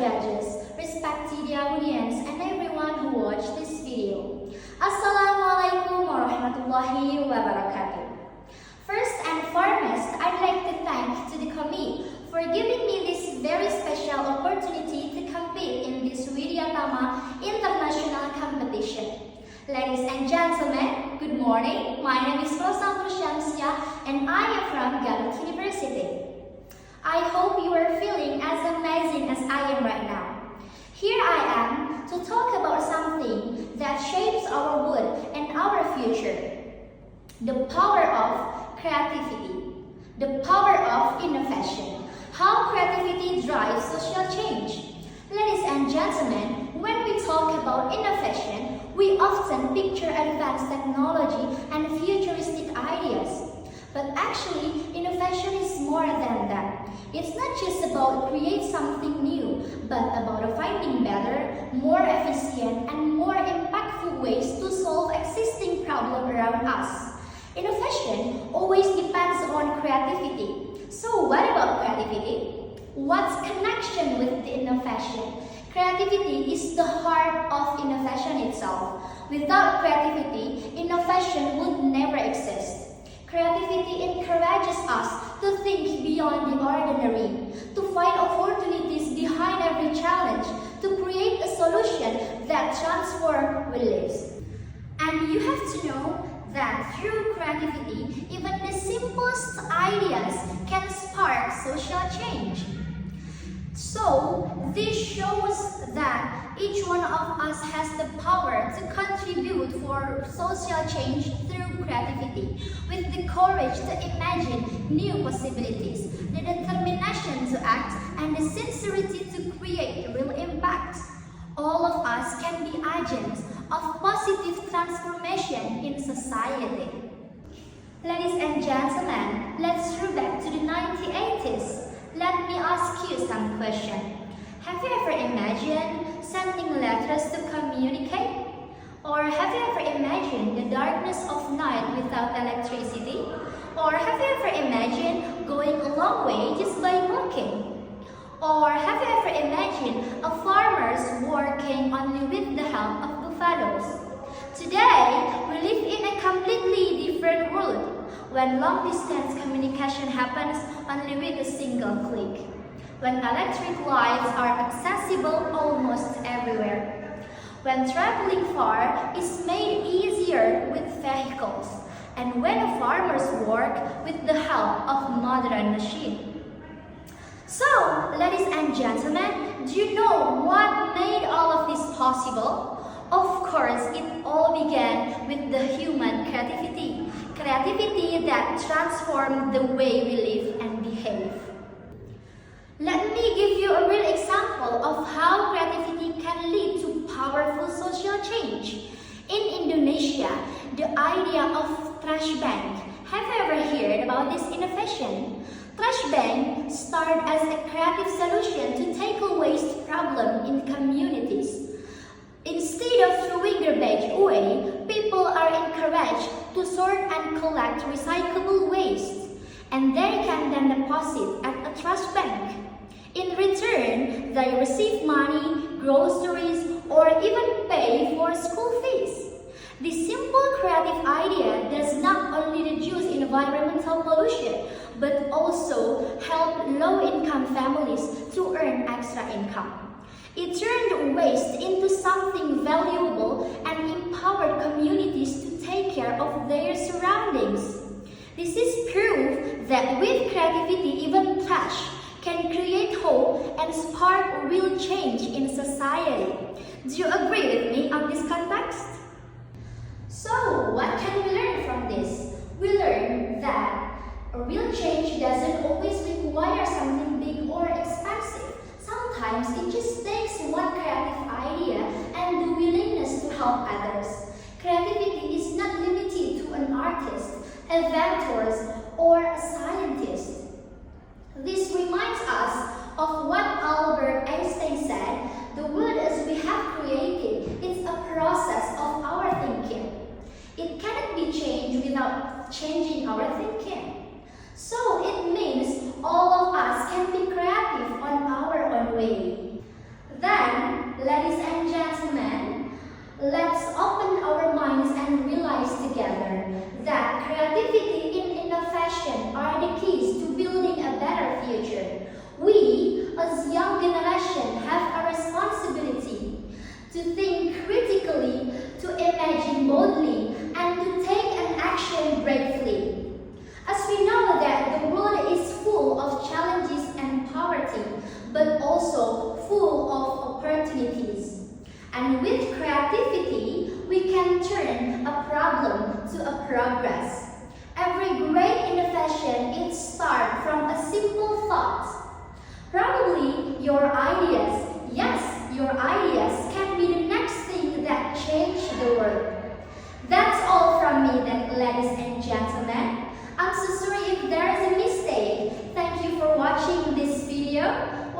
judges, respected audience, and everyone who watched this video. Assalamualaikum warahmatullahi wabarakatuh. First and foremost, I'd like to thank to the committee for giving me this very special opportunity to compete in this Widyatama international competition. Ladies and gentlemen, good morning. My name is Rosa Nursyamsiah and I am from Garut University. I hope you are feeling as amazing as I am right now. Here I am to talk about something that shapes our world and our future. The power of creativity. The power of innovation. How creativity drives social change. Ladies and gentlemen, when we talk about innovation, we often picture advanced technology and futuristic ideas. But actually, innovation is more than that. It's not just about create something new, but about finding better, more efficient, and more impactful ways to solve existing problems around us. Innovation always depends on creativity. So what about creativity? What's connection with the innovation? Creativity is the heart of innovation itself. Without creativity, innovation would never exist. Creativity encourages us to think beyond the ordinary, to find opportunities behind every challenge, to create a solution that transforms lives. And you have to know that through creativity, even the simplest ideas can spark social change. So, this shows that each one of us has the power to contribute for social change through creativity, with the courage to imagine new possibilities, the determination to act, and the sincerity to create real impact. All of us can be agents of positive transformation in society. Ladies and gentlemen, let's go back to the 1980s. Let me ask you some question. Have you ever imagined sending letters to communicate? Or have you ever imagined the darkness of night without electricity? Or have you ever imagined going a long way just by walking? Or have you ever imagined a farmer's working only with the help of buffaloes? Today, we live in a completely different world, when long-distance communication happens only with a single click, when electric lights are accessible almost everywhere, when traveling far is made easier with vehicles, and when farmers work with the help of modern machines. So, ladies and gentlemen, do you know what made all of this possible? Of course, it all began with the human creativity. Creativity that transformed the way we live and behave. Let me give you a real example of how creativity can lead to powerful social change. In Indonesia, the idea of trash bank. Have you ever heard about this innovation? Trash bank started as a creative solution to tackle waste problem in communities. Instead of throwing garbage away, people are encouraged to sort and collect recyclable waste, and they can then deposit at a trash bank. In return, they receive money, groceries, or even pay for school fees. This simple creative idea does not only reduce environmental pollution, but also help low-income families to earn extra income. It turned waste into something valuable and empowered communities to take care of their surroundings. This is proof that with creativity, even trash can create hope and spark real change in society. Do you agree with me on this context? So, what can we learn from this? We learn that a real change doesn't always require something big or expensive. Sometimes it just takes one creative idea and the willingness to help others. Creativity is not limited to an artist, inventors, or a scientist. This reminds us of what Albert Einstein said: the world as we have created is a process of our thinking. It cannot be changed without changing our thinking. So it means all of us can be creative on our own way. And with creativity, we can turn a problem to a progress. Every great innovation it starts from a simple thought. Probably your ideas, yes, your ideas can be the next thing that change the world. That's all from me then, ladies and gentlemen. I'm so sorry if there is a mistake. Thank you for watching this video.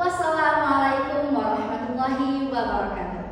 Wassalamualaikum warahmatullahi wabarakatuh.